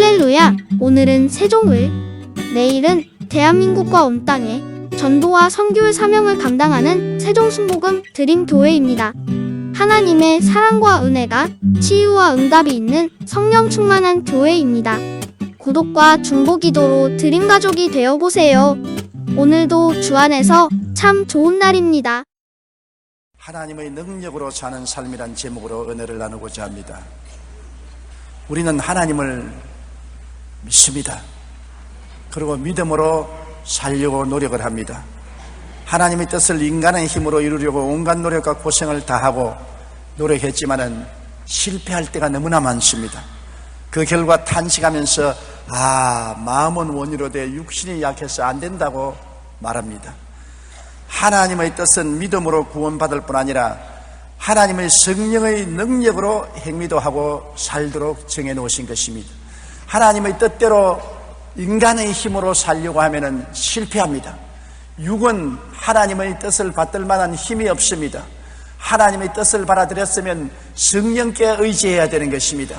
할렐루야! 오늘은 세종을, 내일은 대한민국과 온 땅에 전도와 선교의 사명을 감당하는 세종순복음 드림교회입니다. 하나님의 사랑과 은혜가 치유와 응답이 있는 성령 충만한 교회입니다. 구독과 중보기도로 드림가족이 되어보세요. 오늘도 주 안에서 참 좋은 날입니다. 하나님의 능력으로 사는 삶이란 제목으로 은혜를 나누고자 합니다. 우리는 하나님을 믿습니다. 그리고 믿음으로 살려고 노력을 합니다. 하나님의 뜻을 인간의 힘으로 이루려고 온갖 노력과 고생을 다하고 노력했지만은 실패할 때가 너무나 많습니다. 그 결과 탄식하면서 마음은 원이로 돼 육신이 약해서 안 된다고 말합니다. 하나님의 뜻은 믿음으로 구원받을 뿐 아니라 하나님의 성령의 능력으로 행위도 하고 살도록 정해놓으신 것입니다. 하나님의 뜻대로 인간의 힘으로 살려고 하면 실패합니다. 육은 하나님의 뜻을 받들 만한 힘이 없습니다. 하나님의 뜻을 받아들였으면 성령께 의지해야 되는 것입니다.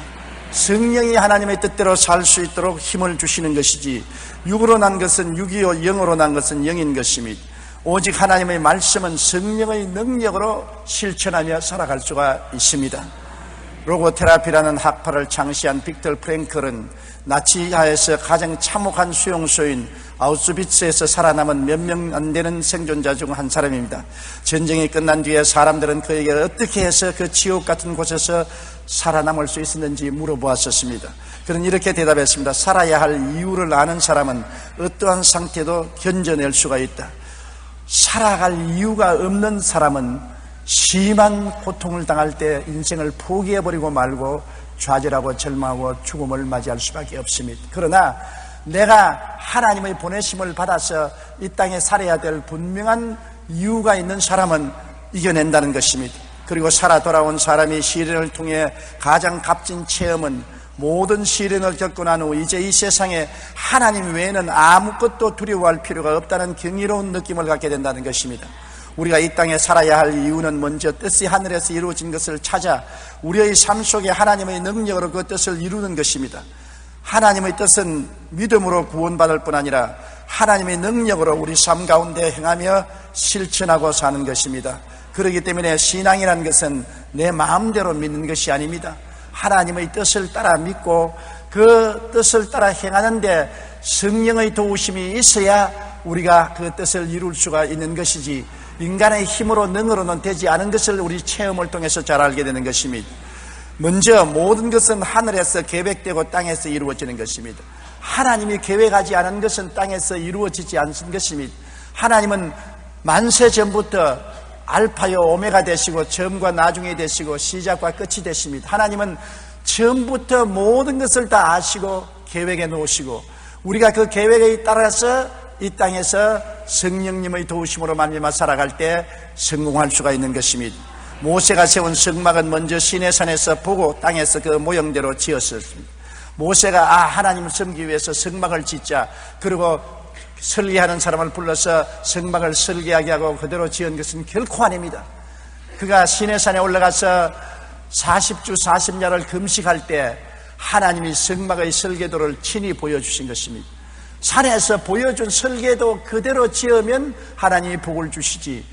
성령이 하나님의 뜻대로 살 수 있도록 힘을 주시는 것이지, 육으로 난 것은 육이요 영으로 난 것은 영인 것입니다. 오직 하나님의 말씀은 성령의 능력으로 실천하며 살아갈 수가 있습니다. 로고테라피라는 학파를 창시한 빅터 프랭클은 나치하에서 가장 참혹한 수용소인 아우슈비츠에서 살아남은 몇 명 안 되는 생존자 중 한 사람입니다. 전쟁이 끝난 뒤에 사람들은 그에게 어떻게 해서 그 지옥 같은 곳에서 살아남을 수 있었는지 물어보았었습니다. 그는 이렇게 대답했습니다. 살아야 할 이유를 아는 사람은 어떠한 상태도 견뎌낼 수가 있다. 살아갈 이유가 없는 사람은 심한 고통을 당할 때 인생을 포기해버리고 말고 좌절하고 절망하고 죽음을 맞이할 수밖에 없습니다. 그러나 내가 하나님의 보내심을 받아서 이 땅에 살아야 될 분명한 이유가 있는 사람은 이겨낸다는 것입니다. 그리고 살아 돌아온 사람이 시련을 통해 가장 값진 체험은 모든 시련을 겪고 난 후 이제 이 세상에 하나님 외에는 아무것도 두려워할 필요가 없다는 경이로운 느낌을 갖게 된다는 것입니다. 우리가 이 땅에 살아야 할 이유는 먼저 뜻이 하늘에서 이루어진 것을 찾아 우리의 삶 속에 하나님의 능력으로 그 뜻을 이루는 것입니다. 하나님의 뜻은 믿음으로 구원받을 뿐 아니라 하나님의 능력으로 우리 삶 가운데 행하며 실천하고 사는 것입니다. 그렇기 때문에 신앙이라는 것은 내 마음대로 믿는 것이 아닙니다. 하나님의 뜻을 따라 믿고 그 뜻을 따라 행하는데 성령의 도우심이 있어야 우리가 그 뜻을 이룰 수가 있는 것이지, 인간의 힘으로 능으로는 되지 않은 것을 우리 체험을 통해서 잘 알게 되는 것입니다. 먼저 모든 것은 하늘에서 계획되고 땅에서 이루어지는 것입니다. 하나님이 계획하지 않은 것은 땅에서 이루어지지 않은 것입니다. 하나님은 만세 전부터 알파요 오메가 되시고 처음과 나중에 되시고 시작과 끝이 되십니다. 하나님은 처음부터 모든 것을 다 아시고 계획해 놓으시고 우리가 그 계획에 따라서 이 땅에서 성령님의 도우심으로 말미암아 살아갈 때 성공할 수가 있는 것입니다. 모세가 세운 성막은 먼저 시내산에서 보고 땅에서 그 모형대로 지었습니다. 모세가 하나님을 섬기기 위해서 성막을 짓자, 그리고 설계하는 사람을 불러서 성막을 설계하게 하고 그대로 지은 것은 결코 아닙니다. 그가 시내산에 올라가서 40주 40야를 금식할 때 하나님이 성막의 설계도를 친히 보여주신 것입니다. 산에서 보여준 설계도 그대로 지으면 하나님이 복을 주시지,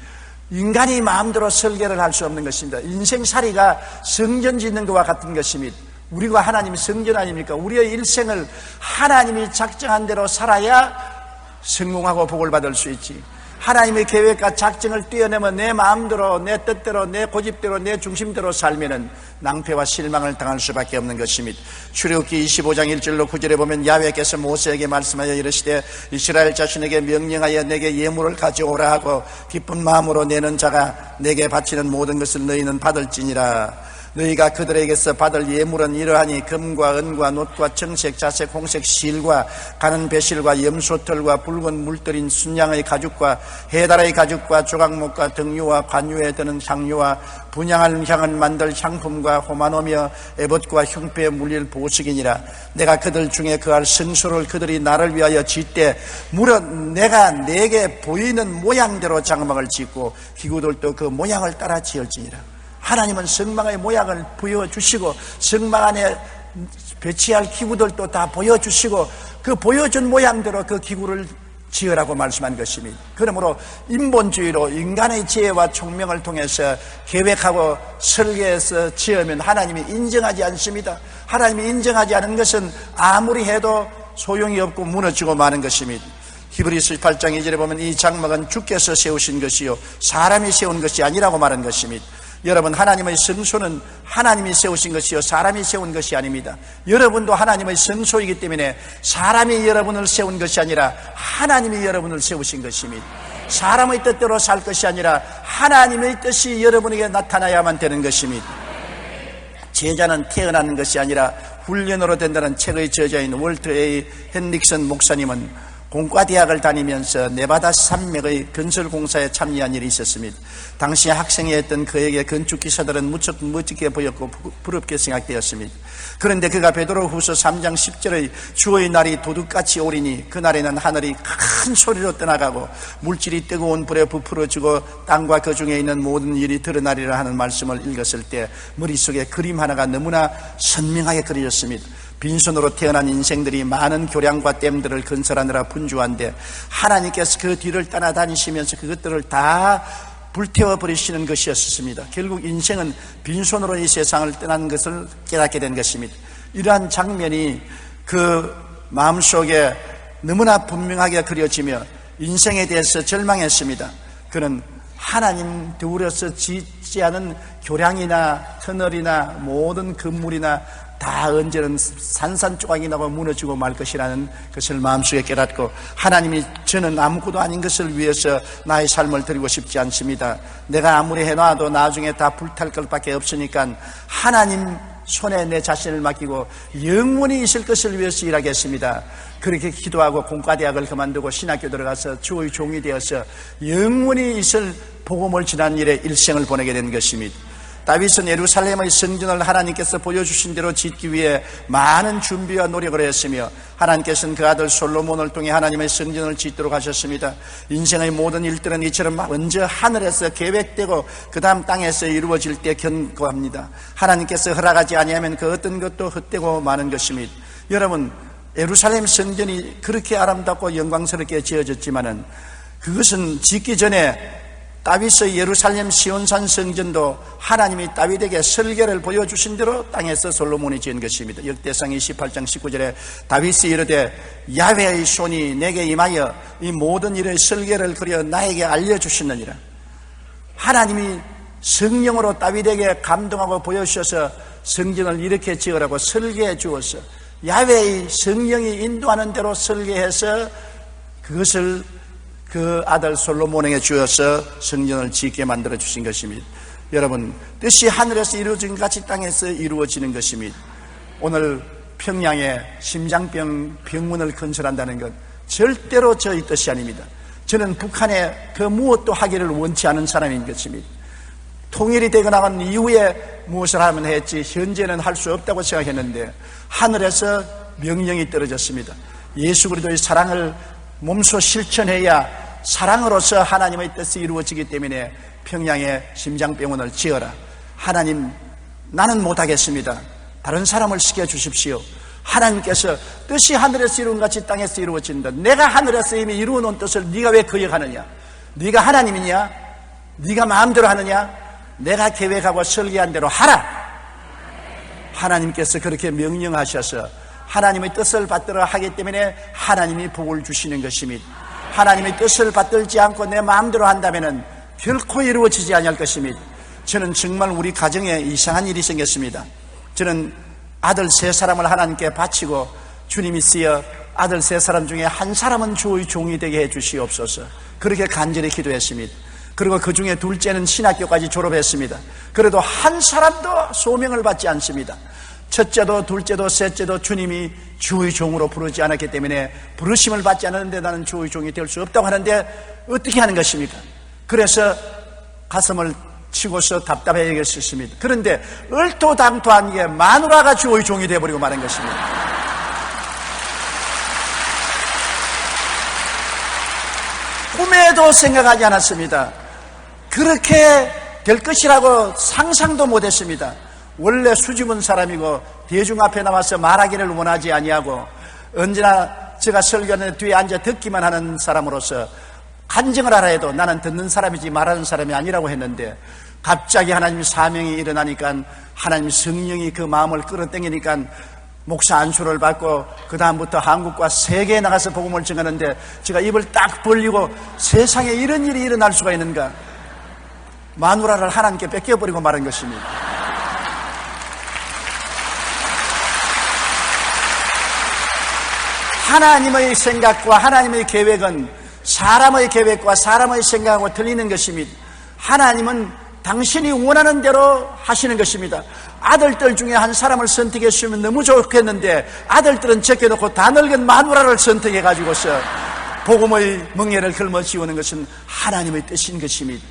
인간이 마음대로 설계를 할 수 없는 것입니다. 인생살이가 성전 짓는 것과 같은 것입니다. 우리가 하나님이 성전 아닙니까? 우리의 일생을 하나님이 작정한 대로 살아야 성공하고 복을 받을 수 있지. 하나님의 계획과 작정을 뛰어넘어 내 마음대로, 내 뜻대로, 내 고집대로, 내 중심대로 살면은 낭패와 실망을 당할 수밖에 없는 것입니다. 출애굽기 25장 1절로 9절에 보면 야훼께서 모세에게 말씀하여 이르시되 이스라엘 자손에게 명령하여 내게 예물을 가져오라 하고 기쁜 마음으로 내는 자가 내게 바치는 모든 것을 너희는 받을지니라. 너희가 그들에게서 받을 예물은 이러하니 금과 은과 놋과 청색, 자색, 홍색 실과 가는 배실과 염소털과 붉은 물들인 순양의 가죽과 해달의 가죽과 조각목과 등유와 관유에 드는 향유와 분향을 향을 만들 향품과 호마노며 에봇과 흉패에 물릴 보석이니라. 내가 그들 중에 그할 성소를 그들이 나를 위하여 짓되 무릇 내가 내게 보이는 모양대로 장막을 짓고 기구들도 그 모양을 따라 지을지니라. 하나님은 성막의 모양을 부여주시고 성막 안에 배치할 기구들도 다 보여주시고 그 보여준 모양대로 그 기구를 지으라고 말씀한 것입니다. 그러므로 인본주의로 인간의 지혜와 총명을 통해서 계획하고 설계해서 지으면 하나님이 인정하지 않습니다. 하나님이 인정하지 않은 것은 아무리 해도 소용이 없고 무너지고 마는 것입니다. 히브리서 8장 2절에 보면 이 장막은 주께서 세우신 것이요 사람이 세운 것이 아니라고 말한 것입니다. 여러분, 하나님의 성소는 하나님이 세우신 것이요 사람이 세운 것이 아닙니다. 여러분도 하나님의 성소이기 때문에 사람이 여러분을 세운 것이 아니라 하나님이 여러분을 세우신 것입니다. 사람의 뜻대로 살 것이 아니라 하나님의 뜻이 여러분에게 나타나야만 되는 것입니다. 제자는 태어나는 것이 아니라 훈련으로 된다는 책의 저자인 월터 A. 헨릭슨 목사님은 공과대학을 다니면서 네바다 산맥의 건설 공사에 참여한 일이 있었습니다. 당시 학생이었던 그에게 건축 기사들은 무척 멋지게 보였고 부럽게 생각되었습니다. 그런데 그가 베드로후서 3장 10절의 주의 날이 도둑같이 오리니 그날에는 하늘이 큰 소리로 떠나가고 물질이 뜨거운 불에 부풀어지고 땅과 그 중에 있는 모든 일이 드러나리라 하는 말씀을 읽었을 때 머릿속에 그림 하나가 너무나 선명하게 그려졌습니다. 빈손으로 태어난 인생들이 많은 교량과 댐들을 건설하느라 분주한데 하나님께서 그 뒤를 따라다니시면서 그것들을 다 불태워버리시는 것이었습니다. 결국 인생은 빈손으로 이 세상을 떠나는 것을 깨닫게 된 것입니다. 이러한 장면이 그 마음속에 너무나 분명하게 그려지며 인생에 대해서 절망했습니다. 그는 하나님 두려서 짓지 않은 교량이나 터널이나 모든 건물이나 다 언제는 산산조각이 나고 무너지고 말 것이라는 것을 마음속에 깨닫고 하나님이 저는 아무것도 아닌 것을 위해서 나의 삶을 드리고 싶지 않습니다. 내가 아무리 해놔도 나중에 다 불탈 것밖에 없으니까 하나님 손에 내 자신을 맡기고 영원히 있을 것을 위해서 일하겠습니다. 그렇게 기도하고 공과대학을 그만두고 신학교 들어가서 주의 종이 되어서 영원히 있을 복음을 전하는 일에 일생을 보내게 된 것입니다. 다윗은 예루살렘의 성전을 하나님께서 보여주신 대로 짓기 위해 많은 준비와 노력을 했으며 하나님께서는 그 아들 솔로몬을 통해 하나님의 성전을 짓도록 하셨습니다. 인생의 모든 일들은 이처럼 먼저 하늘에서 계획되고 그 다음 땅에서 이루어질 때 견고합니다. 하나님께서 허락하지 아니하면 그 어떤 것도 헛되고 마는 것입니다. 여러분, 예루살렘 성전이 그렇게 아름답고 영광스럽게 지어졌지만은 그것은 짓기 전에 다윗의 예루살렘 시온산 성전도 하나님이 다윗에게 설계를 보여주신 대로 땅에서 솔로몬이 지은 것입니다. 역대상 28장 19절에 다윗이 이르되 야훼의 손이 내게 임하여 이 모든 일의 설계를 그려 나에게 알려주시느니라. 하나님이 성령으로 다윗에게 감동하고 보여주셔서 성전을 이렇게 지으라고 설계해 주어서 야훼의 성령이 인도하는 대로 설계해서 그것을 그 아들 솔로몬에게 주어서 성전을 짓게 만들어 주신 것입니다. 여러분, 뜻이 하늘에서 이루어진 것 같이 땅에서 이루어지는 것입니다. 오늘 평양에 심장병 병원을 건설한다는 것 절대로 저의 뜻이 아닙니다. 저는 북한에 그 무엇도 하기를 원치 않은 사람인 것입니다. 통일이 되고 나간 이후에 무엇을 하면 했지 현재는 할 수 없다고 생각했는데 하늘에서 명령이 떨어졌습니다. 예수 그리스도의 사랑을 몸소 실천해야 사랑으로서 하나님의 뜻이 이루어지기 때문에 평양에 심장병원을 지어라. 하나님, 나는 못하겠습니다. 다른 사람을 시켜주십시오. 하나님께서 뜻이 하늘에서 이루어진 같이 땅에서 이루어진다. 내가 하늘에서 이미 이루어놓은 뜻을 네가 왜 거역하느냐? 네가 하나님이냐? 네가 마음대로 하느냐? 내가 계획하고 설계한 대로 하라. 하나님께서 그렇게 명령하셔서 하나님의 뜻을 받들어 하기 때문에 하나님이 복을 주시는 것입니다. 하나님의 뜻을 받들지 않고 내 마음대로 한다면 결코 이루어지지 아니할 것입니다. 저는 정말 우리 가정에 이상한 일이 생겼습니다. 저는 아들 3사람을 하나님께 바치고 주님이 쓰여 아들 3사람 중에 한 사람은 주의 종이 되게 해 주시옵소서 그렇게 간절히 기도했습니다. 그리고 그 중에 둘째는 신학교까지 졸업했습니다. 그래도 한 사람도 소명을 받지 않습니다. 첫째도 둘째도 셋째도 주님이 주의 종으로 부르지 않았기 때문에 부르심을 받지 않았는데 나는 주의 종이 될 수 없다고 하는데 어떻게 하는 것입니까? 그래서 가슴을 치고서 답답해 여겼습니다. 그런데 얼토당토한 게 마누라가 주의 종이 되어버리고 마는 것입니다. 꿈에도 생각하지 않았습니다. 그렇게 될 것이라고 상상도 못했습니다. 원래 수줍은 사람이고 대중 앞에 나와서 말하기를 원하지 아니하고 언제나 제가 설교하는 뒤에 앉아 듣기만 하는 사람으로서 간증을 하라 해도 나는 듣는 사람이지 말하는 사람이 아니라고 했는데 갑자기 하나님의 사명이 일어나니까 하나님의 성령이 그 마음을 끌어당기니까 목사 안수를 받고 그 다음부터 한국과 세계에 나가서 복음을 증하는데 제가 입을 딱 벌리고 세상에 이런 일이 일어날 수가 있는가? 마누라를 하나님께 뺏겨버리고 말한 것입니다. 하나님의 생각과 하나님의 계획은 사람의 계획과 사람의 생각하고 틀리는 것입니다. 하나님은 당신이 원하는 대로 하시는 것입니다. 아들들 중에 한 사람을 선택해 주시면 너무 좋겠는데 아들들은 제껴놓고 다 늙은 마누라를 선택해 가지고서 복음의 멍에를 걸머쥐우는 것은 하나님의 뜻인 것입니다.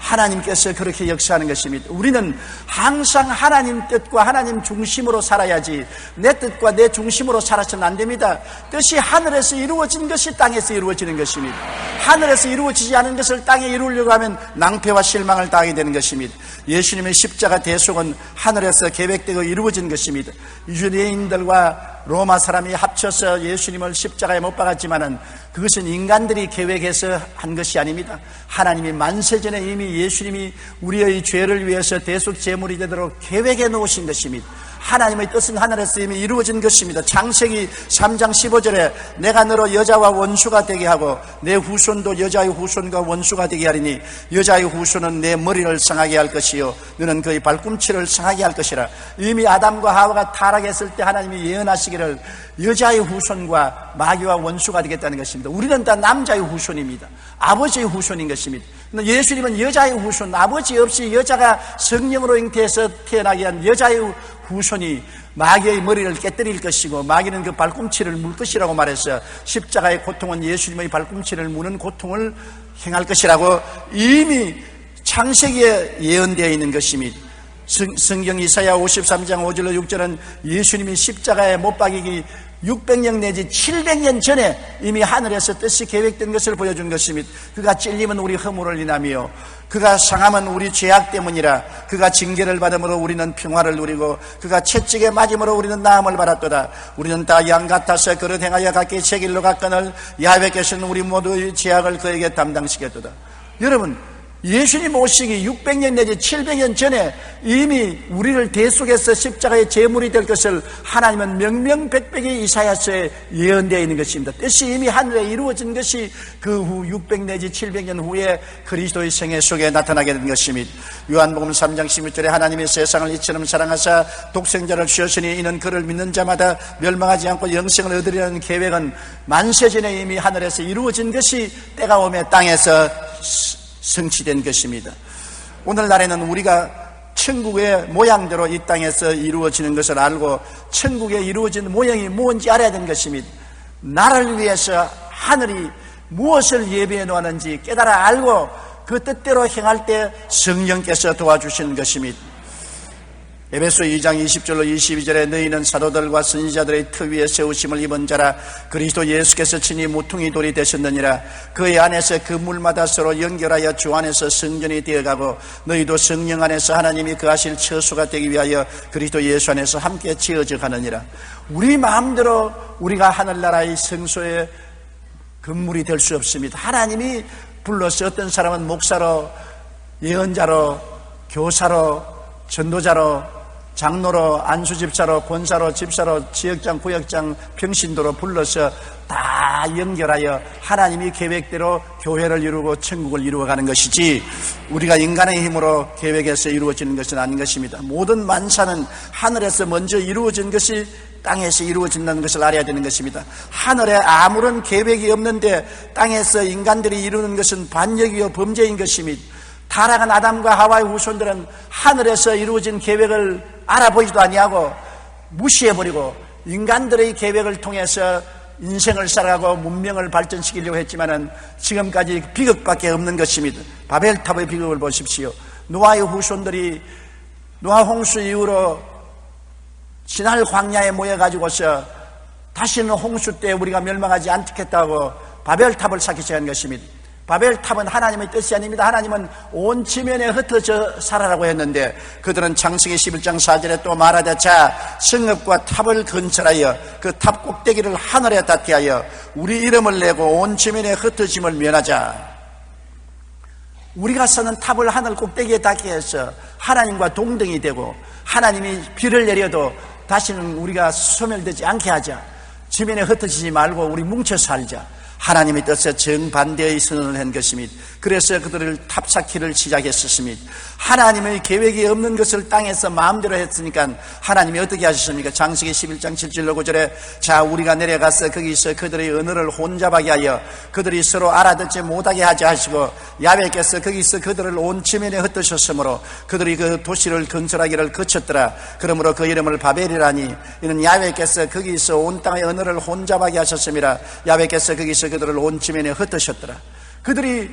하나님께서 그렇게 역사하는 것입니다. 우리는 항상 하나님 뜻과 하나님 중심으로 살아야지 내 뜻과 내 중심으로 살아서는 안 됩니다. 뜻이 하늘에서 이루어진 것이 땅에서 이루어지는 것입니다. 하늘에서 이루어지지 않은 것을 땅에 이루려고 하면 낭패와 실망을 당하게 되는 것입니다. 예수님의 십자가 대속은 하늘에서 계획되고 이루어진 것입니다. 유대인들과 로마 사람이 합쳐서 예수님을 십자가에 못 박았지만은 그것은 인간들이 계획해서 한 것이 아닙니다. 하나님이 만세전에 이미 예수님이 우리의 죄를 위해서 대속 제물이 되도록 계획해 놓으신 것입니다. 하나님의 뜻은 하늘에서 이미 이루어진 것입니다. 창세기 3장 15절에 내가 너로 여자와 원수가 되게 하고 내 후손도 여자의 후손과 원수가 되게 하리니 여자의 후손은 내 머리를 상하게 할 것이요 너는 그의 발꿈치를 상하게 할 것이라. 이미 아담과 하와가 타락했을 때 하나님이 예언하시기를 여자의 후손과 마귀와 원수가 되겠다는 것입니다. 우리는 다 남자의 후손입니다. 아버지의 후손인 것입니다. 예수님은 여자의 후손, 아버지 없이 여자가 성령으로 잉태해서 태어나게 한 여자의 후손이 마귀의 머리를 깨뜨릴 것이고 마귀는 그 발꿈치를 물 것이라고 말해서 십자가의 고통은 예수님의 발꿈치를 무는 고통을 행할 것이라고 이미 창세기에 예언되어 있는 것입니다. 성경 이사야 53장 5절로 6절은 예수님이 십자가에 못 박이기 600년 내지 700년 전에 이미 하늘에서 뜻이 계획된 것을 보여준 것입니다. 그가 찔림은 우리 허물을 인하며 그가 상함은 우리 죄악 때문이라. 그가 징계를 받음으로 우리는 평화를 누리고 그가 채찍에 맞음으로 우리는 나음을 받았도다. 우리는 다 양 같아서 그릇 행하여 각기 제 길로 갔거늘 야훼께서는 우리 모두의 죄악을 그에게 담당시켰도다. 여러분, 예수님 오시기 600년 내지 700년 전에 이미 우리를 대속해서 십자가의 제물이 될 것을 하나님은 명명백백이 이사야서에 예언되어 있는 것입니다. 뜻이 이미 하늘에 이루어진 것이 그 후 600 내지 700년 후에 그리스도의 생애 속에 나타나게 된 것입니다. 요한복음 3장 16절에 하나님이 세상을 이처럼 사랑하사 독생자를 주셨으니 이는 그를 믿는 자마다 멸망하지 않고 영생을 얻으리라는 계획은 만세전에 이미 하늘에서 이루어진 것이 때가 오매 땅에서 성취된 것입니다. 오늘날에는 우리가 천국의 모양대로 이 땅에서 이루어지는 것을 알고 천국에 이루어진 모양이 뭔지 알아야 되는 것입니다. 나를 위해서 하늘이 무엇을 예비해 놓았는지 깨달아 알고 그 뜻대로 행할 때 성령께서 도와주시는 것입니다. 에베소 2장 20절로 22절에 너희는 사도들과 선지자들의 터 위에 세우심을 입은 자라. 그리스도 예수께서 친히 모퉁이 돌이 되셨느니라. 그의 안에서 그 물마다 서로 연결하여 주 안에서 성전이 되어가고 너희도 성령 안에서 하나님이 거하실 처소가 되기 위하여 그리스도 예수 안에서 함께 지어져 가느니라. 우리 마음대로 우리가 하늘나라의 성소의 건물이 될 수 없습니다. 하나님이 불러서 어떤 사람은 목사로, 예언자로, 교사로, 전도자로, 장로로, 안수집사로, 권사로, 집사로, 지역장, 구역장, 평신도로 불러서 다 연결하여 하나님이 계획대로 교회를 이루고 천국을 이루어가는 것이지 우리가 인간의 힘으로 계획해서 이루어지는 것은 아닌 것입니다. 모든 만사는 하늘에서 먼저 이루어진 것이 땅에서 이루어진다는 것을 알아야 되는 것입니다. 하늘에 아무런 계획이 없는데 땅에서 인간들이 이루는 것은 반역이요 범죄인 것입니다. 타락한 아담과 하와의 후손들은 하늘에서 이루어진 계획을 알아보지도 아니하고 무시해버리고 인간들의 계획을 통해서 인생을 살아가고 문명을 발전시키려고 했지만은 지금까지 비극밖에 없는 것입니다. 바벨탑의 비극을 보십시오. 노아의 후손들이 노아 홍수 이후로 지날 광야에 모여가지고서 다시는 홍수 때 우리가 멸망하지 않겠다고 바벨탑을 쌓기 시작한 것입니다. 바벨탑은 하나님의 뜻이 아닙니다. 하나님은 온 지면에 흩어져 살아라고 했는데 그들은 창세기 11장 4절에 또 말하되 자 성읍과 탑을 건설하여 그 탑 꼭대기를 하늘에 닿게 하여 우리 이름을 내고 온 지면에 흩어짐을 면하자. 우리가 쓰는 탑을 하늘 꼭대기에 닿게 해서 하나님과 동등이 되고 하나님이 비를 내려도 다시는 우리가 소멸되지 않게 하자. 지면에 흩어지지 말고 우리 뭉쳐 살자. 하나님의 뜻에 정반대의 선언을 한 것입니다. 그래서 그들을 탑쌓기를 시작했었습니다. 하나님의 계획이 없는 것을 땅에서 마음대로 했으니까 하나님이 어떻게 하셨습니까? 창세기 11장 7절로 9절에 자 우리가 내려가서 거기서 그들의 언어를 혼잡하게 하여 그들이 서로 알아듣지 못하게 하지 하시고 야훼께서 거기서 그들을 온 지면에 흩으셨으므로 그들이 그 도시를 건설하기를 거쳤더라. 그러므로 그 이름을 바벨이라니 이는 야훼께서 거기서 온 땅의 언어를 혼잡하게 하셨음이라. 야훼께서 거기서 그들을 온 지면에 흩으셨더라. 그들이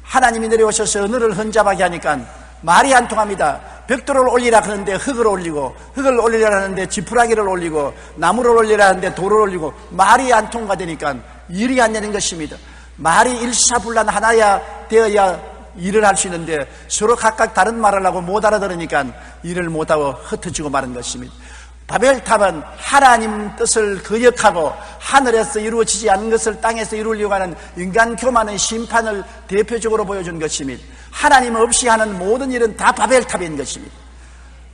하나님이 내려오셔서 언어를 혼잡하게 하니까 말이 안 통합니다. 벽돌을 올리라 하는데 흙을 올리고 흙을 올리라 하는데 지푸라기를 올리고 나무를 올리라 하는데 돌을 올리고 말이 안 통과되니까 일이 안 되는 것입니다. 말이 일사불란 하나야 되어야 일을 할 수 있는데 서로 각각 다른 말을 하고 못 알아들으니까 일을 못하고 흩어지고 마는 것입니다. 바벨탑은 하나님 뜻을 거역하고 하늘에서 이루어지지 않는 것을 땅에서 이루려고 하는 인간 교만의 심판을 대표적으로 보여준 것입니다. 하나님 없이 하는 모든 일은 다 바벨탑인 것입니다.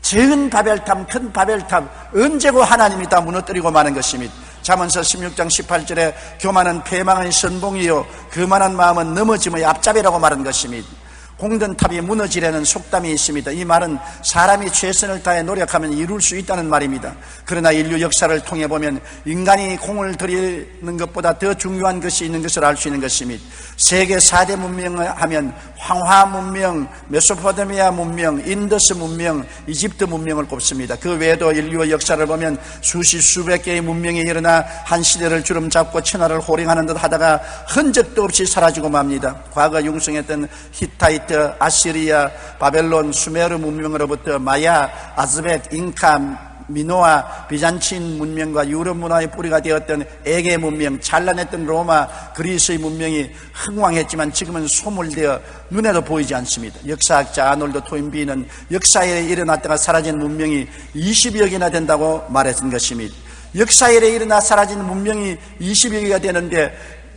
적은 바벨탑, 큰 바벨탑, 언제고 하나님이 다 무너뜨리고 마는 것입니다. 잠언서 16장 18절에 교만은 패망의 선봉이요 거만한 마음은 넘어짐의 앞잡이라고 말한 것입니다. 공든 탑이 무너지려는 속담이 있습니다. 이 말은 사람이 최선을 다해 노력하면 이룰 수 있다는 말입니다. 그러나 인류 역사를 통해 보면 인간이 공을 들이는 것보다 더 중요한 것이 있는 것을 알 수 있는 것입니다. 세계 4대 문명을 하면 황화 문명, 메소포타미아 문명, 인더스 문명, 이집트 문명을 꼽습니다. 그 외에도 인류의 역사를 보면 수십 수백 개의 문명이 일어나 한 시대를 주름잡고 천하를 호령하는 듯 하다가 흔적도 없이 사라지고 맙니다. 과거 융성했던 히타이트, 아시리아, 바벨론, 수메르 문명으로부터 마야, 아즈벡, 잉카, 미노아, 비잔틴 문명과 유럽 문화의 뿌리가 되었던 에게 문명, 찬란했던 로마, 그리스의 문명이 흥왕했지만 지금은 소멸되어 눈에도 보이지 않습니다. 역사학자 아놀드 토인비는 역사에 일어났다가 사라진 문명이 20여 개나 된다고 말했던 것입니다. 역사에 일어나 사라진 문명이 20여 개가 되는데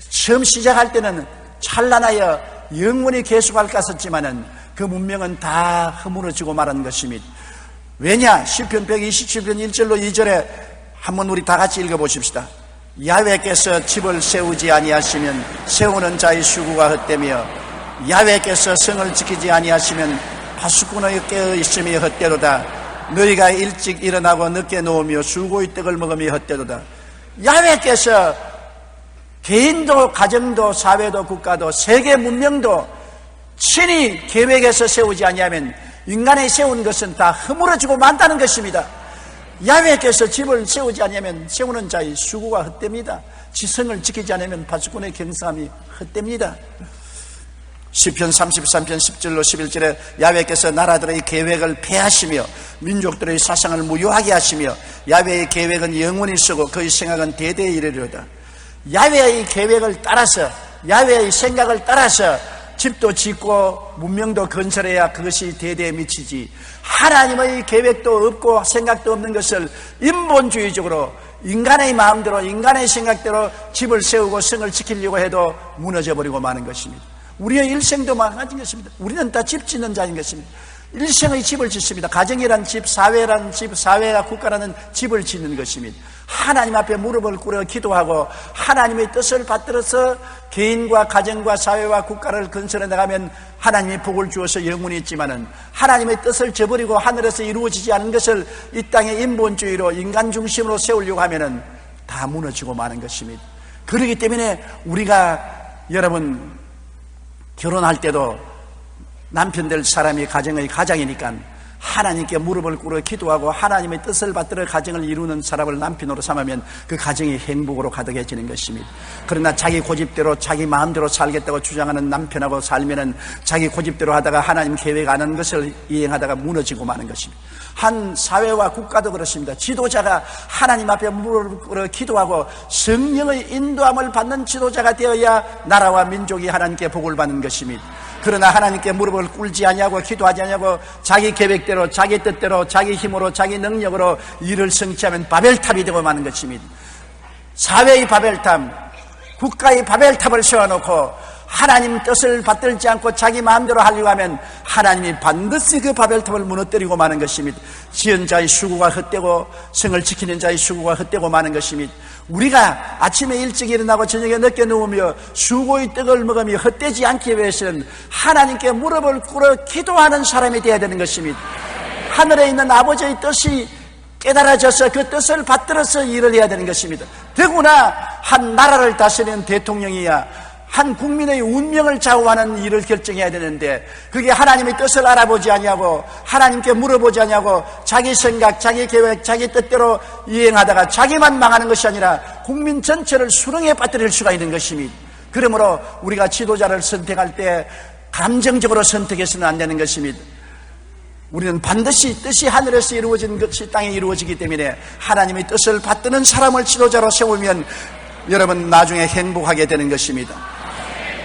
처음 시작할 때는 찬란하여 영원히 계속할까 했지만은 그 문명은 다 허물어지고 말한 것입니다. 왜냐? 시편 127편 1절로 2절에 한번 우리 다 같이 읽어보십시다. 야훼께서 집을 세우지 아니하시면 세우는 자의 수고가 헛되며 야훼께서 성을 지키지 아니하시면 파수꾼의 깨어 있음이 헛되도다. 너희가 일찍 일어나고 늦게 누우며 술고의 떡을 먹음이 헛되도다. 야훼께서 개인도 가정도 사회도 국가도 세계 문명도 친히 계획해서 세우지 아니하면 인간이 세운 것은 다 허물어지고 만다는 것입니다. 야훼께서 집을 세우지 않으면 세우는 자의 수고가 헛됩니다. 지성을 지키지 않으면 파수꾼의 경사함이 헛됩니다. 시편 33편 10절로 11절에 야훼께서 나라들의 계획을 폐하시며 민족들의 사상을 무효하게 하시며 야훼의 계획은 영원히 쓰고 그의 생각은 대대에 이르리로다. 야훼의 계획을 따라서 야훼의 생각을 따라서 집도 짓고 문명도 건설해야 그것이 대대에 미치지, 하나님의 계획도 없고 생각도 없는 것을 인본주의적으로 인간의 마음대로 인간의 생각대로 집을 세우고 성을 지키려고 해도 무너져 버리고 마는 것입니다. 우리의 일생도 마찬가지인 것입니다. 우리는 다 집 짓는 자인 것입니다. 일생의 집을 짓습니다. 가정이란 집, 사회란 집, 사회와 국가라는 집을 짓는 것입니다. 하나님 앞에 무릎을 꿇어 기도하고 하나님의 뜻을 받들어서 개인과 가정과 사회와 국가를 건설해 나가면 하나님이 복을 주어서 영원히 있지만은 하나님의 뜻을 저버리고 하늘에서 이루어지지 않은 것을 이 땅의 인본주의로 인간 중심으로 세우려고 하면은 다 무너지고 마는 것입니다. 그렇기 때문에 우리가 여러분 결혼할 때도 남편 될 사람이 가정의 가장이니까 하나님께 무릎을 꿇어 기도하고 하나님의 뜻을 받들어 가정을 이루는 사람을 남편으로 삼으면 그 가정이 행복으로 가득해지는 것입니다. 그러나 자기 고집대로 자기 마음대로 살겠다고 주장하는 남편하고 살면은 자기 고집대로 하다가 하나님 계획 안 한 것을 이행하다가 무너지고 마는 것입니다. 한 사회와 국가도 그렇습니다. 지도자가 하나님 앞에 무릎을 꿇어 기도하고 성령의 인도함을 받는 지도자가 되어야 나라와 민족이 하나님께 복을 받는 것입니다. 그러나 하나님께 무릎을 꿇지 아니하고 기도하지 아니하고 자기 계획대로 자기 뜻대로 자기 힘으로 자기 능력으로 일을 성취하면 바벨탑이 되고 마는 것입니다. 사회의 바벨탑, 국가의 바벨탑을 세워놓고 하나님 뜻을 받들지 않고 자기 마음대로 하려고 하면 하나님이 반드시 그 바벨탑을 무너뜨리고 마는 것입니다. 지은 자의 수고가 헛되고 성을 지키는 자의 수고가 헛되고 마는 것입니다. 우리가 아침에 일찍 일어나고 저녁에 늦게 누우며 수고의 떡을 먹으며 헛되지 않기 위해서는 하나님께 무릎을 꿇어 기도하는 사람이 되어야 되는 것입니다. 하늘에 있는 아버지의 뜻이 깨달아져서 그 뜻을 받들어서 일을 해야 되는 것입니다. 더구나 한 나라를 다스리는 대통령이야 한 국민의 운명을 좌우하는 일을 결정해야 되는데 그게 하나님의 뜻을 알아보지 아니하고 하나님께 물어보지 아니하고 자기 생각, 자기 계획, 자기 뜻대로 이행하다가 자기만 망하는 것이 아니라 국민 전체를 수렁에 빠뜨릴 수가 있는 것입니다. 그러므로 우리가 지도자를 선택할 때 감정적으로 선택해서는 안 되는 것입니다. 우리는 반드시 뜻이 하늘에서 이루어진 것이 땅에 이루어지기 때문에 하나님의 뜻을 받드는 사람을 지도자로 세우면 여러분 나중에 행복하게 되는 것입니다.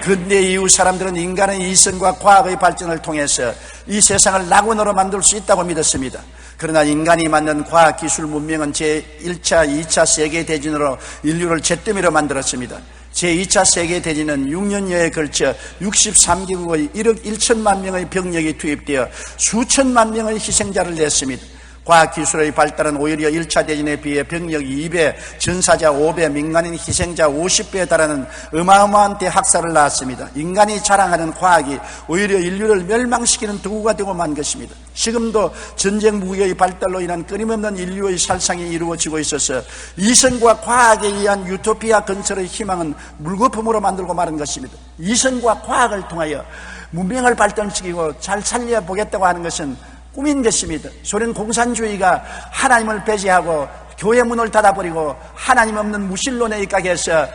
근대 이후 사람들은 인간의 이성과 과학의 발전을 통해서 이 세상을 낙원으로 만들 수 있다고 믿었습니다. 그러나 인간이 만든 과학기술 문명은 제1차, 2차 세계대전으로 인류를 잿더미로 만들었습니다. 제2차 세계대전은 6년여에 걸쳐 63개국의 1억 1천만 명의 병력이 투입되어 수천만 명의 희생자를 냈습니다. 과학기술의 발달은 오히려 1차 대전에 비해 병력 2배, 전사자 5배, 민간인 희생자 50배에 달하는 어마어마한 대학살을 낳았습니다. 인간이 자랑하는 과학이 오히려 인류를 멸망시키는 도구가 되고 만 것입니다. 지금도 전쟁 무기의 발달로 인한 끊임없는 인류의 살상이 이루어지고 있어서 이성과 과학에 의한 유토피아 건설의 희망은 물거품으로 만들고 마는 것입니다. 이성과 과학을 통하여 문명을 발전시키고 잘 살려보겠다고 하는 것은 꿈인 것입니다. 소련 공산주의가 하나님을 배제하고 교회 문을 닫아버리고 하나님 없는 무신론에 입각해서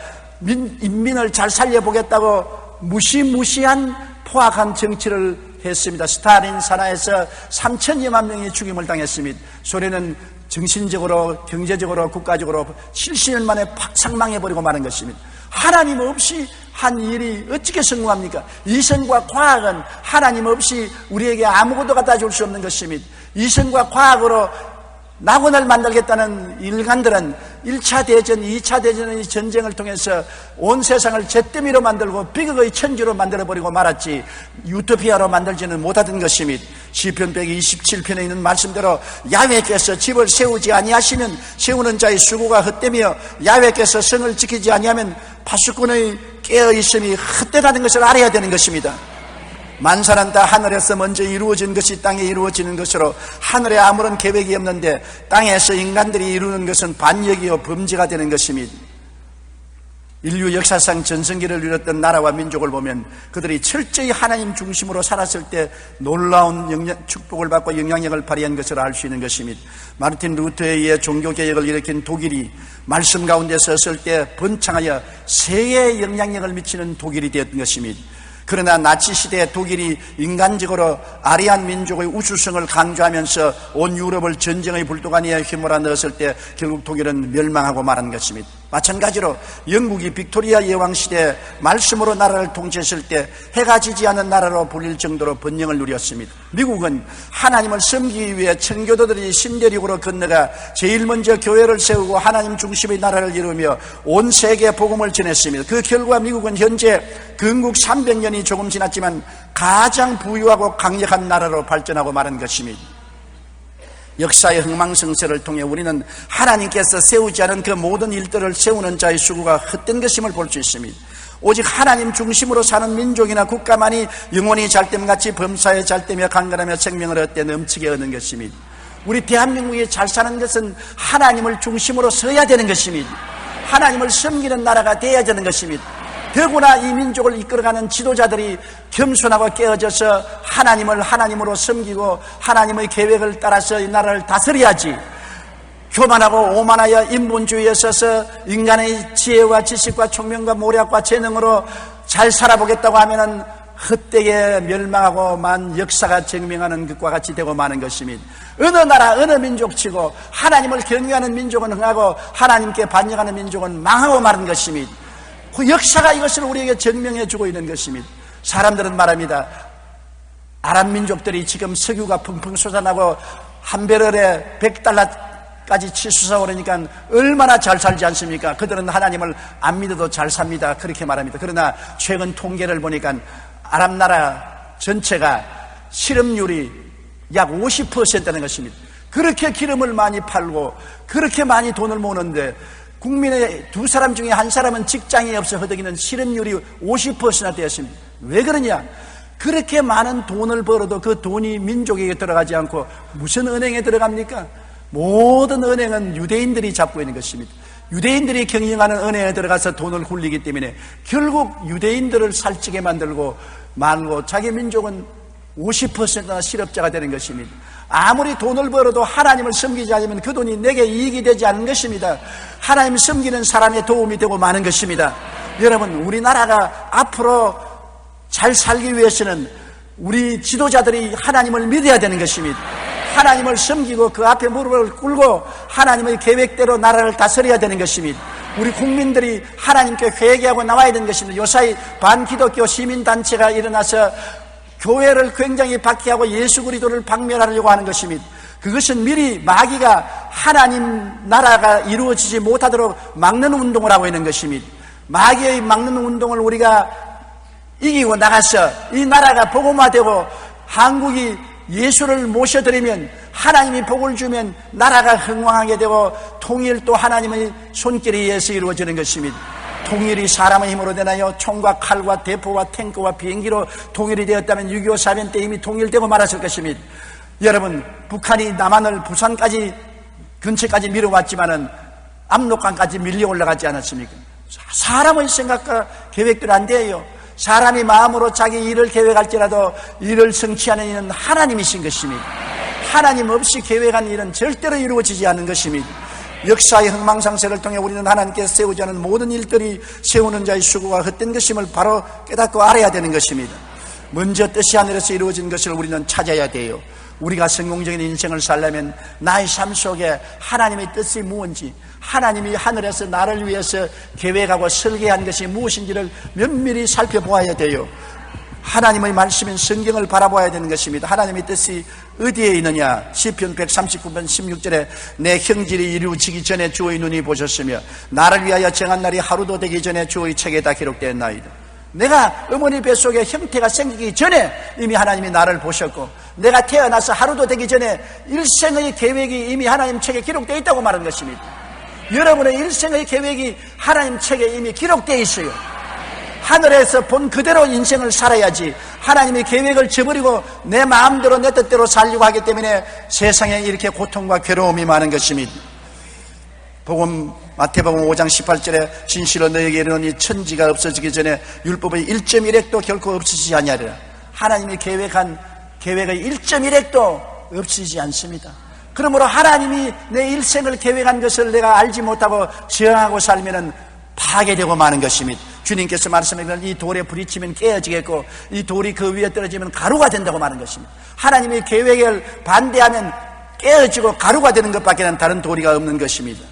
인민을 잘 살려보겠다고 무시무시한 포악한 정치를 했습니다. 스탈린 산하에서 3천여만 명이 죽임을 당했습니다. 소련은 정신적으로 경제적으로 국가적으로 70년 만에 팍상망해버리고 마는 것입니다. 하나님 없이 한 일이 어떻게 성공합니까? 이성과 과학은 하나님 없이 우리에게 아무것도 갖다 줄 수 없는 것입니다. 이성과 과학으로 낙원을 만들겠다는 일간들은 1차 대전, 2차 대전의 전쟁을 통해서 온 세상을 잿더미로 만들고 비극의 천지로 만들어버리고 말았지 유토피아로 만들지는 못하던 것입니다. 시편 127편에 있는 말씀대로 야훼께서 집을 세우지 아니하시면 세우는 자의 수고가 헛되며 야훼께서 성을 지키지 아니하면 파수꾼의 깨어있음이 헛되다는 것을 알아야 되는 것입니다. 만사는 다 하늘에서 먼저 이루어진 것이 땅에 이루어지는 것으로 하늘에 아무런 계획이 없는데 땅에서 인간들이 이루는 것은 반역이요 범죄가 되는 것입니다. 인류 역사상 전성기를 누렸던 나라와 민족을 보면 그들이 철저히 하나님 중심으로 살았을 때 놀라운 축복을 받고 영향력을 발휘한 것을 알 수 있는 것입니다. 마르틴 루터에 의해 종교개혁을 일으킨 독일이 말씀 가운데 섰을 때 번창하여 세계에 영향력을 미치는 독일이 되었던 것입니다. 그러나 나치 시대의 독일이 인간적으로 아리안 민족의 우수성을 강조하면서 온 유럽을 전쟁의 불도가니에 휘몰아 넣었을 때 결국 독일은 멸망하고 말한 것입니다. 마찬가지로 영국이 빅토리아 여왕 시대에 말씀으로 나라를 통치했을 때 해가 지지 않은 나라로 불릴 정도로 번영을 누렸습니다. 미국은 하나님을 섬기기 위해 청교도들이 신대륙으로 건너가 제일 먼저 교회를 세우고 하나님 중심의 나라를 이루며 온 세계에 복음을 전했습니다. 그 결과 미국은 현재 건국 300년이 조금 지났지만 가장 부유하고 강력한 나라로 발전하고 마는 것입니다. 역사의 흥망성쇠를 통해 우리는 하나님께서 세우지 않은 그 모든 일들을 세우는 자의 수고가 헛된 것임을 볼 수 있습니다. 오직 하나님 중심으로 사는 민족이나 국가만이 영혼이 잘됨같이 범사에 잘되며 강건하며 생명을 얻되 넘치게 얻는 것입니다. 우리 대한민국이 잘 사는 것은 하나님을 중심으로 서야 되는 것입니다. 하나님을 섬기는 나라가 되어야 되는 것입니다. 더구나 이 민족을 이끌어가는 지도자들이 겸손하고 깨어져서 하나님을 하나님으로 섬기고 하나님의 계획을 따라서 이 나라를 다스려야지, 교만하고 오만하여 인본주의에 서서 인간의 지혜와 지식과 총명과 모략과 재능으로 잘 살아보겠다고 하면은 헛되게 멸망하고 만 역사가 증명하는 것과 같이 되고 마는 것입니다. 어느 나라 어느 민족치고 하나님을 경외하는 민족은 흥하고 하나님께 반역하는 민족은 망하고 마는 것입니다. 그 역사가 이것을 우리에게 증명해 주고 있는 것입니다. 사람들은 말합니다. 아랍 민족들이 지금 석유가 펑펑 솟아나고 한 배럴에 $100까지 치솟아 오르니까 얼마나 잘 살지 않습니까? 그들은 하나님을 안 믿어도 잘 삽니다. 그렇게 말합니다. 그러나 최근 통계를 보니까 아랍 나라 전체가 실업률이 약 50%라는 것입니다. 그렇게 기름을 많이 팔고 그렇게 많이 돈을 모으는데 국민의 두 사람 중에 한 사람은 직장이 없어 허덕이는 실업률이 50%나 되었습니다. 왜 그러냐? 그렇게 많은 돈을 벌어도 그 돈이 민족에게 들어가지 않고 무슨 은행에 들어갑니까? 모든 은행은 유대인들이 잡고 있는 것입니다. 유대인들이 경영하는 은행에 들어가서 돈을 굴리기 때문에 결국 유대인들을 살찌게 만들고 말고 자기 민족은 50%나 실업자가 되는 것입니다. 아무리 돈을 벌어도 하나님을 섬기지 않으면 그 돈이 내게 이익이 되지 않는 것입니다. 하나님 섬기는 사람의 도움이 되고 마는 것입니다. 여러분, 우리나라가 앞으로 잘 살기 위해서는 우리 지도자들이 하나님을 믿어야 되는 것입니다. 하나님을 섬기고 그 앞에 무릎을 꿇고 하나님의 계획대로 나라를 다스려야 되는 것입니다. 우리 국민들이 하나님께 회개하고 나와야 되는 것입니다. 요사이 반기독교 시민단체가 일어나서 교회를 굉장히 박해하고 예수 그리스도를 박멸하려고 하는 것입니다. 그것은 미리 마귀가 하나님 나라가 이루어지지 못하도록 막는 운동을 하고 있는 것입니다. 마귀의 막는 운동을 우리가 이기고 나가서 이 나라가 복음화되고 한국이 예수를 모셔드리면 하나님이 복을 주면 나라가 흥왕하게 되고 통일도 하나님의 손길에 의해서 이루어지는 것입니다. 통일이 사람의 힘으로 되나요? 총과 칼과 대포와 탱크와 비행기로 통일이 되었다면 6.25 사변 때 이미 통일되고 말았을 것입니다. 여러분, 북한이 남한을 부산까지 근처까지 밀어왔지만은 압록강까지 밀려 올라가지 않았습니까? 사람의 생각과 계획대로 안 돼요. 사람이 마음으로 자기 일을 계획할지라도 일을 성취하는 이는 하나님이신 것입니다. 하나님 없이 계획한 일은 절대로 이루어지지 않는 것입니다. 역사의 흥망상세를 통해 우리는 하나님께서 세우지 않은 모든 일들이 세우는 자의 수고가 헛된 것임을 바로 깨닫고 알아야 되는 것입니다. 먼저 뜻이 하늘에서 이루어진 것을 우리는 찾아야 돼요. 우리가 성공적인 인생을 살려면 나의 삶 속에 하나님의 뜻이 무엇인지, 하나님이 하늘에서 나를 위해서 계획하고 설계한 것이 무엇인지를 면밀히 살펴보아야 돼요. 하나님의 말씀인 성경을 바라봐야 되는 것입니다. 하나님의 뜻이 어디에 있느냐? 시편 139편 16절에 내 형질이 이루어지기 전에 주의 눈이 보셨으며 나를 위하여 정한 날이 하루도 되기 전에 주의 책에 다 기록되었나이다. 내가 어머니 뱃속에 형태가 생기기 전에 이미 하나님이 나를 보셨고, 내가 태어나서 하루도 되기 전에 일생의 계획이 이미 하나님 책에 기록되어 있다고 말하는 것입니다. 여러분의 일생의 계획이 하나님 책에 이미 기록되어 있어요. 하늘에서 본 그대로 인생을 살아야지 하나님의 계획을 저버리고 내 마음대로 내 뜻대로 살려고 하기 때문에 세상에 이렇게 고통과 괴로움이 많은 것입니다. 마태복음 5장 18절에 진실로 너에게 이르노니 천지가 없어지기 전에 율법의 1.1핵도 결코 없어지지 아니하리라. 하나님이 계획한 계획의 1.1핵도 없어지지 않습니다. 그러므로 하나님이 내 일생을 계획한 것을 내가 알지 못하고 저항하고 살면은 파괴되고 마는 것입니다. 주님께서 말씀하시면 이 돌에 부딪히면 깨어지겠고 이 돌이 그 위에 떨어지면 가루가 된다고 말하는 것입니다. 하나님의 계획을 반대하면 깨어지고 가루가 되는 것밖에는 다른 도리가 없는 것입니다.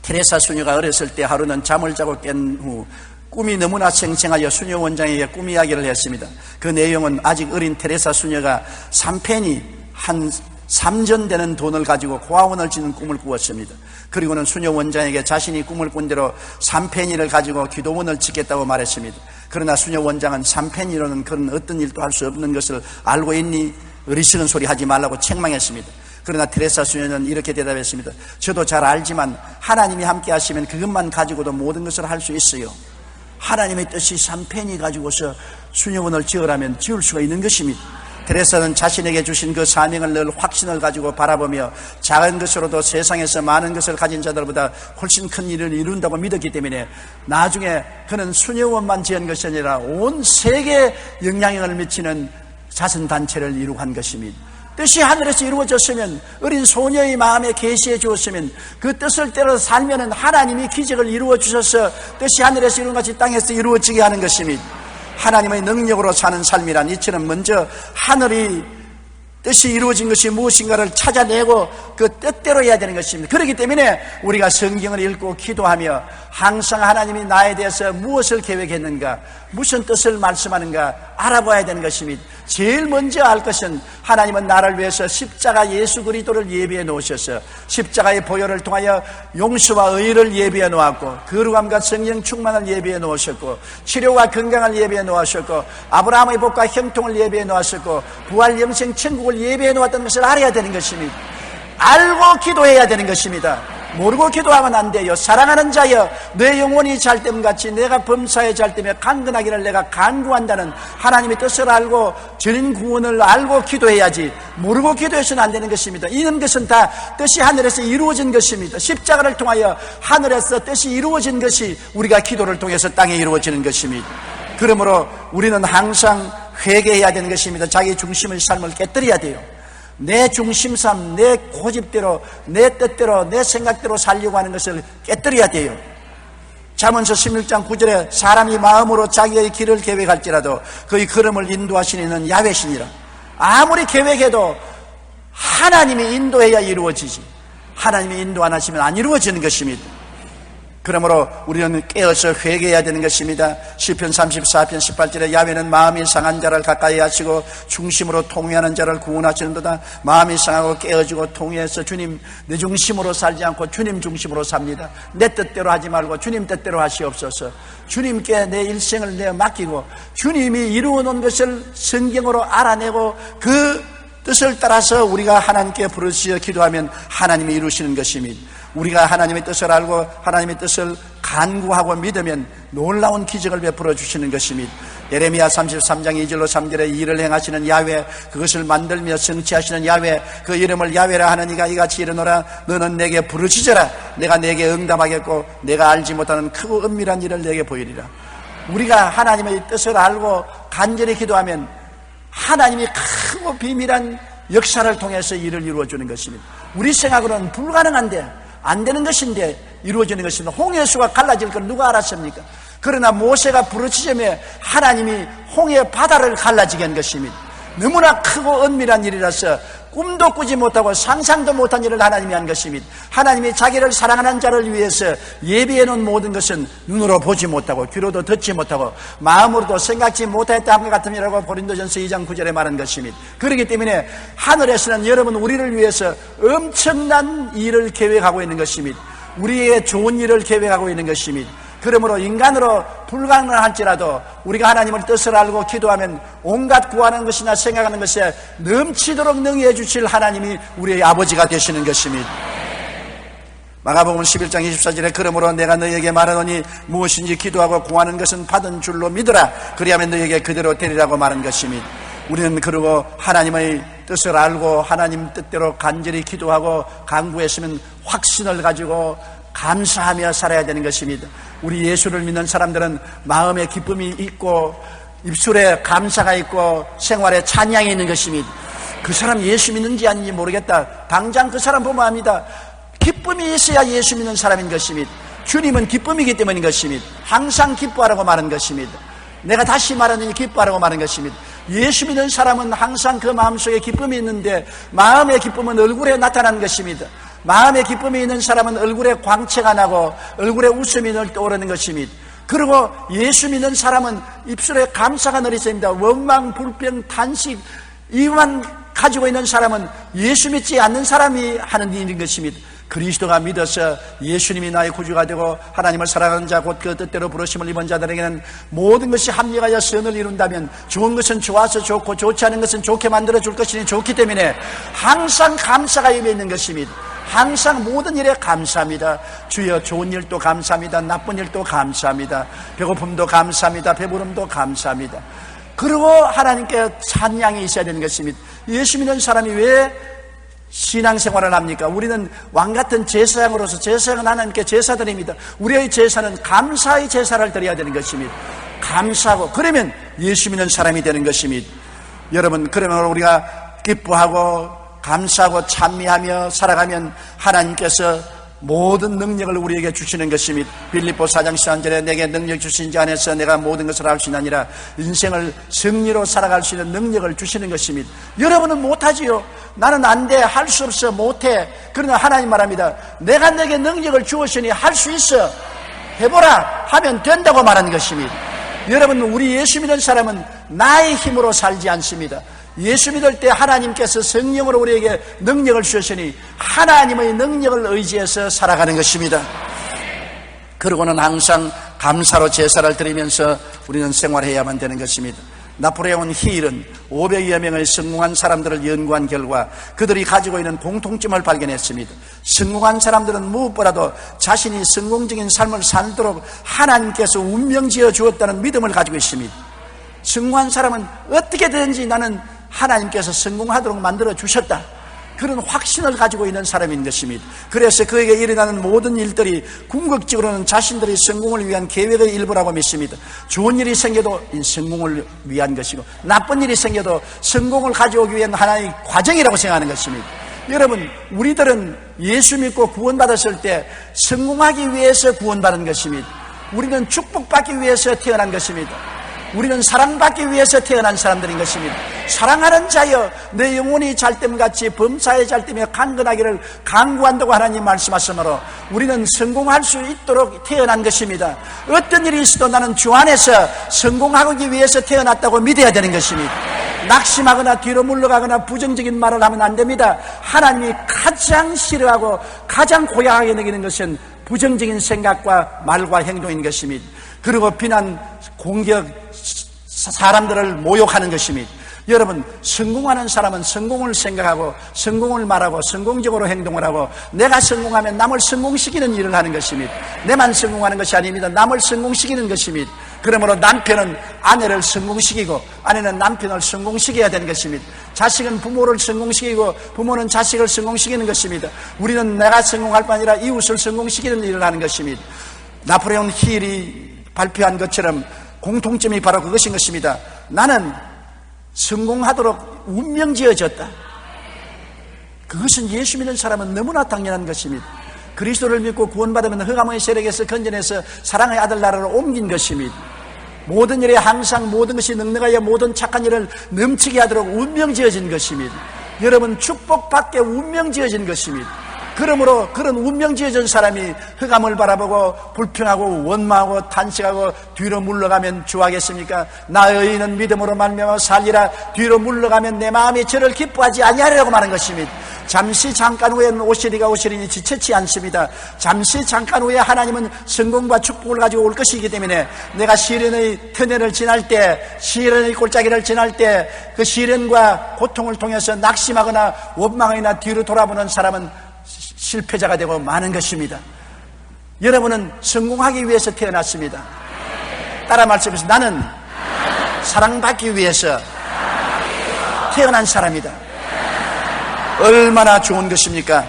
테레사 수녀가 어렸을 때 하루는 잠을 자고 깬 후 꿈이 너무나 생생하여 수녀 원장에게 꿈 이야기를 했습니다. 그 내용은 아직 어린 테레사 수녀가 3페니 한 3전 되는 돈을 가지고 고아원을 짓는 꿈을 꾸었습니다. 그리고는 수녀 원장에게 자신이 꿈을 꾼 대로 3페니를 가지고 기도원을 짓겠다고 말했습니다. 그러나 수녀 원장은 3페니로는 그런 어떤 일도 할 수 없는 것을 알고 있니? 어리석은 소리 하지 말라고 책망했습니다. 그러나 테레사 수녀는 이렇게 대답했습니다. 저도 잘 알지만 하나님이 함께 하시면 그것만 가지고도 모든 것을 할 수 있어요. 하나님의 뜻이 3페니 가지고서 수녀원을 지으라면 지을 수가 있는 것입니다. 테레사는 자신에게 주신 그 사명을 늘 확신을 가지고 바라보며 작은 것으로도 세상에서 많은 것을 가진 자들보다 훨씬 큰 일을 이룬다고 믿었기 때문에 나중에 그는 수녀원만 지은 것이 아니라 온 세계에 영향력을 미치는 자선단체를 이루고 한 것입니다. 뜻이 하늘에서 이루어졌으면, 어린 소녀의 마음에 계시해 주었으면, 그 뜻을 따라 살면은 하나님이 기적을 이루어 주셔서 뜻이 하늘에서 이룬 같이 땅에서 이루어지게 하는 것입니다. 하나님의 능력으로 사는 삶이란 이처럼 먼저 하늘이 뜻이 이루어진 것이 무엇인가를 찾아내고 그 뜻대로 해야 되는 것입니다. 그렇기 때문에 우리가 성경을 읽고 기도하며 항상 하나님이 나에 대해서 무엇을 계획했는가, 무슨 뜻을 말씀하는가 알아봐야 되는 것입니다. 제일 먼저 알 것은 하나님은 나를 위해서 십자가 예수 그리스도를 예비해 놓으셔서 십자가의 보혈을 통하여 용서와 의를 예비해 놓았고, 거룩함과 성령 충만을 예비해 놓으셨고, 치료와 건강을 예비해 놓으셨고, 아브라함의 복과 형통을 예비해 놓으셨고, 부활 영생 천국을 예비해 놓았다는 것을 알아야 되는 것입니다. 알고 기도해야 되는 것입니다. 모르고 기도하면 안 돼요. 사랑하는 자여, 내 영혼이 잘됨같이 내가 범사에 잘되며 강건하기를 내가 간구한다는 하나님의 뜻을 알고 전 구원을 알고 기도해야지, 모르고 기도해서는 안 되는 것입니다. 이런 것은 다 뜻이 하늘에서 이루어진 것입니다. 십자가를 통하여 하늘에서 뜻이 이루어진 것이 우리가 기도를 통해서 땅에 이루어지는 것입니다. 그러므로 우리는 항상 회개해야 되는 것입니다. 자기 중심의 삶을 깨뜨려야 돼요. 내 중심삼, 내 고집대로, 내 뜻대로, 내 생각대로 살려고 하는 것을 깨뜨려야 돼요. 잠언서 16장 9절에 사람이 마음으로 자기의 길을 계획할지라도 그의 걸음을 인도하시는 이는 야훼시니라. 아무리 계획해도 하나님이 인도해야 이루어지지, 하나님이 인도 안 하시면 안 이루어지는 것입니다. 그러므로 우리는 깨어서 회개해야 되는 것입니다. 시편 34편 18절에 야훼는 마음이 상한 자를 가까이 하시고 중심으로 통회하는 자를 구원하시는도다. 마음이 상하고 깨어지고 통회해서 주님 내 중심으로 살지 않고 주님 중심으로 삽니다. 내 뜻대로 하지 말고 주님 뜻대로 하시옵소서. 주님께 내 일생을 내어 맡기고 주님이 이루어 놓은 것을 성경으로 알아내고 그 뜻을 따라서 우리가 하나님께 부르짖어 기도하면 하나님이 이루시는 것입니다. 우리가 하나님의 뜻을 알고 하나님의 뜻을 간구하고 믿으면 놀라운 기적을 베풀어 주시는 것입니다. 예레미야 33장 2절로 3절에 일을 행하시는 야훼, 그것을 만들며 성취하시는 야훼, 그 이름을 야훼라 하느니가 이같이 이르노라. 너는 내게 부르짖어라. 내가 내게 응답하겠고 내가 알지 못하는 크고 은밀한 일을 내게 보이리라. 우리가 하나님의 뜻을 알고 간절히 기도하면 하나님이 크고 비밀한 역사를 통해서 일을 이루어주는 것입니다. 우리 생각으로는 불가능한데, 안 되는 것인데 이루어지는 것입니다. 홍해수가 갈라질 걸 누가 알았습니까? 그러나 모세가 부르짖으며 하나님이 홍해 바다를 갈라지게 한 것입니다. 너무나 크고 은밀한 일이라서 꿈도 꾸지 못하고 상상도 못한 일을 하나님이 한 것입니다. 하나님이 자기를 사랑하는 자를 위해서 예비해 놓은 모든 것은 눈으로 보지 못하고 귀로도 듣지 못하고 마음으로도 생각지 못했다 함과 같음이라고 고린도전서 2장 9절에 말한 것입니다. 그렇기 때문에 하늘에서는 여러분 우리를 위해서 엄청난 일을 계획하고 있는 것입니다. 우리의 좋은 일을 계획하고 있는 것입니다. 그러므로 인간으로 불가능할지라도 우리가 하나님을 뜻을 알고 기도하면 온갖 구하는 것이나 생각하는 것에 넘치도록 능히해 주실 하나님이 우리의 아버지가 되시는 것입니다. 마가복음 11장 24절에 그러므로 내가 너희에게 말하노니 무엇인지 기도하고 구하는 것은 받은 줄로 믿으라. 그리하면 너희에게 그대로 되리라고 말한 것입니다. 우리는 그러고 하나님의 뜻을 알고 하나님 뜻대로 간절히 기도하고 간구했으면 확신을 가지고 감사하며 살아야 되는 것입니다. 우리 예수를 믿는 사람들은 마음에 기쁨이 있고 입술에 감사가 있고 생활에 찬양이 있는 것입니다. 그 사람 예수 믿는지 아닌지 모르겠다. 당장 그 사람 보면 압니다. 기쁨이 있어야 예수 믿는 사람인 것입니다. 주님은 기쁨이기 때문인 것입니다. 항상 기뻐하라고 말한 것입니다. 내가 다시 말하니 기뻐하라고 말한 것입니다. 예수 믿는 사람은 항상 그 마음속에 기쁨이 있는데 마음의 기쁨은 얼굴에 나타나는 것입니다. 마음의 기쁨이 있는 사람은 얼굴에 광채가 나고 얼굴에 웃음이 늘 떠오르는 것입니다. 그리고 예수 믿는 사람은 입술에 감사가 늘 있습니다. 원망, 불평, 탄식 이만 가지고 있는 사람은 예수 믿지 않는 사람이 하는 일인 것입니다. 그리스도가 믿어서 예수님이 나의 구주가 되고 하나님을 사랑하는 자 곧 그 뜻대로 부르심을 입은 자들에게는 모든 것이 합력하여 선을 이룬다면 좋은 것은 좋아서 좋고 좋지 않은 것은 좋게 만들어 줄 것이니 좋기 때문에 항상 감사가 임해 있는 것입니다. 항상 모든 일에 감사합니다. 주여 좋은 일도 감사합니다. 나쁜 일도 감사합니다. 배고픔도 감사합니다. 배부름도 감사합니다. 그리고 하나님께 찬양이 있어야 되는 것입니다. 예수 믿는 사람이 왜 신앙생활을 합니까? 우리는 왕같은 제사장으로서 제사장은 하나님께 제사드립니다. 우리의 제사는 감사의 제사를 드려야 되는 것입니다. 감사하고 그러면 예수 믿는 사람이 되는 것입니다. 여러분, 그러면 우리가 기뻐하고 감사하고 찬미하며 살아가면 하나님께서 모든 능력을 우리에게 주시는 것입니다. 빌립보 4장 13절에 내게 능력 주신 자 안에서 내가 모든 것을 할 수 있느니라. 인생을 승리로 살아갈 수 있는 능력을 주시는 것입니다. 여러분은 못하지요. 나는 안 돼, 할 수 없어, 못해. 그러나 하나님 말합니다. 내가 내게 능력을 주었으니 할 수 있어, 해보라 하면 된다고 말하는 것입니다. 여러분, 우리 예수 믿는 사람은 나의 힘으로 살지 않습니다. 예수 믿을 때 하나님께서 성령으로 우리에게 능력을 주셨으니 하나님의 능력을 의지해서 살아가는 것입니다. 그러고는 항상 감사로 제사를 드리면서 우리는 생활해야만 되는 것입니다. 나폴레옹 힐은 500여 명의 성공한 사람들을 연구한 결과 그들이 가지고 있는 공통점을 발견했습니다. 성공한 사람들은 무엇보다도 자신이 성공적인 삶을 살도록 하나님께서 운명지어 주었다는 믿음을 가지고 있습니다. 성공한 사람은 어떻게든지 나는 하나님께서 성공하도록 만들어 주셨다, 그런 확신을 가지고 있는 사람인 것입니다. 그래서 그에게 일어나는 모든 일들이 궁극적으로는 자신들의 성공을 위한 계획의 일부라고 믿습니다. 좋은 일이 생겨도 성공을 위한 것이고 나쁜 일이 생겨도 성공을 가져오기 위한 하나의 과정이라고 생각하는 것입니다. 여러분, 우리들은 예수 믿고 구원받았을 때 성공하기 위해서 구원받은 것입니다. 우리는 축복받기 위해서 태어난 것입니다. 우리는 사랑받기 위해서 태어난 사람들인 것입니다. 사랑하는 자여 내 영혼이 잘됨같이 범사에 잘되며 강건하기를 간구한다고 하나님 말씀하시므로 우리는 성공할 수 있도록 태어난 것입니다. 어떤 일이 있어도 나는 주 안에서 성공하기 위해서 태어났다고 믿어야 되는 것입니다. 낙심하거나 뒤로 물러가거나 부정적인 말을 하면 안 됩니다. 하나님이 가장 싫어하고 가장 고약하게 여기는 것은 부정적인 생각과 말과 행동인 것입니다. 그리고 비난, 공격, 사람들을 모욕하는 것입니다. 여러분, 성공하는 사람은 성공을 생각하고 성공을 말하고 성공적으로 행동을 하고 내가 성공하면 남을 성공시키는 일을 하는 것입니다. 내만 성공하는 것이 아닙니다. 남을 성공시키는 것입니다. 그러므로 남편은 아내를 성공시키고 아내는 남편을 성공시켜야 되는 것입니다. 자식은 부모를 성공시키고 부모는 자식을 성공시키는 것입니다. 우리는 내가 성공할 뿐 아니라 이웃을 성공시키는 일을 하는 것입니다. 나폴레옹 힐이 발표한 것처럼 공통점이 바로 그것인 것입니다. 나는 성공하도록 운명지어졌다. 그것은 예수 믿는 사람은 너무나 당연한 것입니다. 그리스도를 믿고 구원받으면 흑암의 세력에서 건져내서 사랑의 아들 나라로 옮긴 것입니다. 모든 일에 항상 모든 것이 넉넉하여 모든 착한 일을 넘치게 하도록 운명지어진 것입니다. 여러분, 축복받게 운명지어진 것입니다. 그러므로 그런 운명지어진 사람이 흑암을 바라보고 불평하고 원망하고 탄식하고 뒤로 물러가면 주하겠습니까? 나의 의인은 믿음으로 말미암아 살리라. 뒤로 물러가면 내 마음이 저를 기뻐하지 아니하리라고 말한 것입니다. 잠시 잠깐 후에는 오시리가 오시리니 지체치 않습니다. 잠시 잠깐 후에 하나님은 성공과 축복을 가지고 올 것이기 때문에 내가 시련의 터널을 지날 때, 시련의 골짜기를 지날 때 그 시련과 고통을 통해서 낙심하거나 원망하거나 뒤로 돌아보는 사람은 실패자가 되고 마는 것입니다. 여러분은 성공하기 위해서 태어났습니다. 따라 말씀해서 나는 사랑받기 위해서 태어난 사람이다. 얼마나 좋은 것입니까?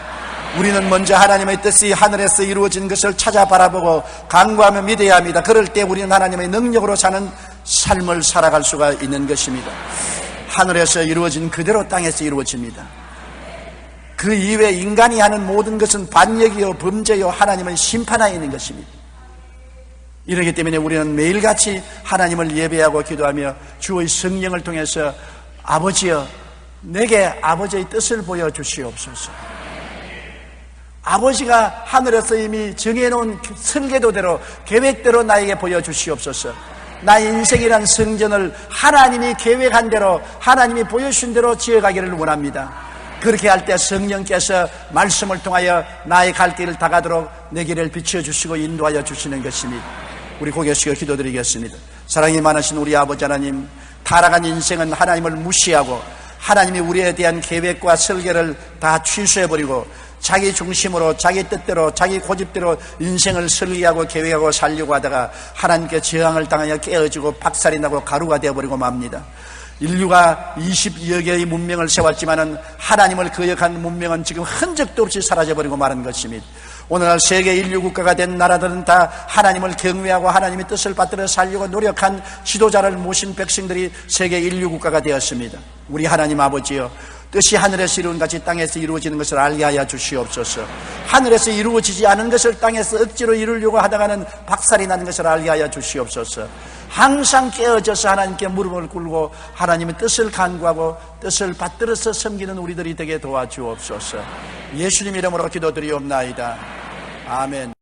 우리는 먼저 하나님의 뜻이 하늘에서 이루어진 것을 찾아 바라보고 간구하며 믿어야 합니다. 그럴 때 우리는 하나님의 능력으로 사는 삶을 살아갈 수가 있는 것입니다. 하늘에서 이루어진 그대로 땅에서 이루어집니다. 그 이외에 인간이 하는 모든 것은 반역이요 범죄요 하나님의 심판하에 있는 것입니다. 이러기 때문에 우리는 매일같이 하나님을 예배하고 기도하며 주의 성령을 통해서 아버지여 내게 아버지의 뜻을 보여주시옵소서. 아버지가 하늘에서 이미 정해놓은 설계도대로 계획대로 나에게 보여주시옵소서. 나의 인생이란 성전을 하나님이 계획한 대로 하나님이 보여주신 대로 지어가기를 원합니다. 그렇게 할 때 성령께서 말씀을 통하여 나의 갈 길을 다가도록 내 길을 비춰주시고 인도하여 주시는 것입니다. 우리 고개 숙여 기도드리겠습니다. 사랑이 많으신 우리 아버지 하나님, 타락한 인생은 하나님을 무시하고 하나님이 우리에 대한 계획과 설계를 다 취소해버리고 자기 중심으로 자기 뜻대로 자기 고집대로 인생을 설계하고 계획하고 살려고 하다가 하나님께 저항을 당하여 깨어지고 박살이 나고 가루가 되어버리고 맙니다. 인류가 22여 개의 문명을 세웠지만은 하나님을 거역한 문명은 지금 흔적도 없이 사라져버리고 마는 것입니다. 오늘날 세계 인류 국가가 된 나라들은 다 하나님을 경외하고 하나님의 뜻을 받들어 살려고 노력한 지도자를 모신 백성들이 세계 인류 국가가 되었습니다. 우리 하나님 아버지여, 뜻이 하늘에서 이루어진 같이 땅에서 이루어지는 것을 알게 하여 주시옵소서. 하늘에서 이루어지지 않은 것을 땅에서 억지로 이루려고 하다가는 박살이 나는 것을 알게 하여 주시옵소서. 항상 깨어져서 하나님께 무릎을 꿇고 하나님의 뜻을 간구하고 뜻을 받들어서 섬기는 우리들이 되게 도와주옵소서. 예수님 이름으로 기도드리옵나이다. 아멘.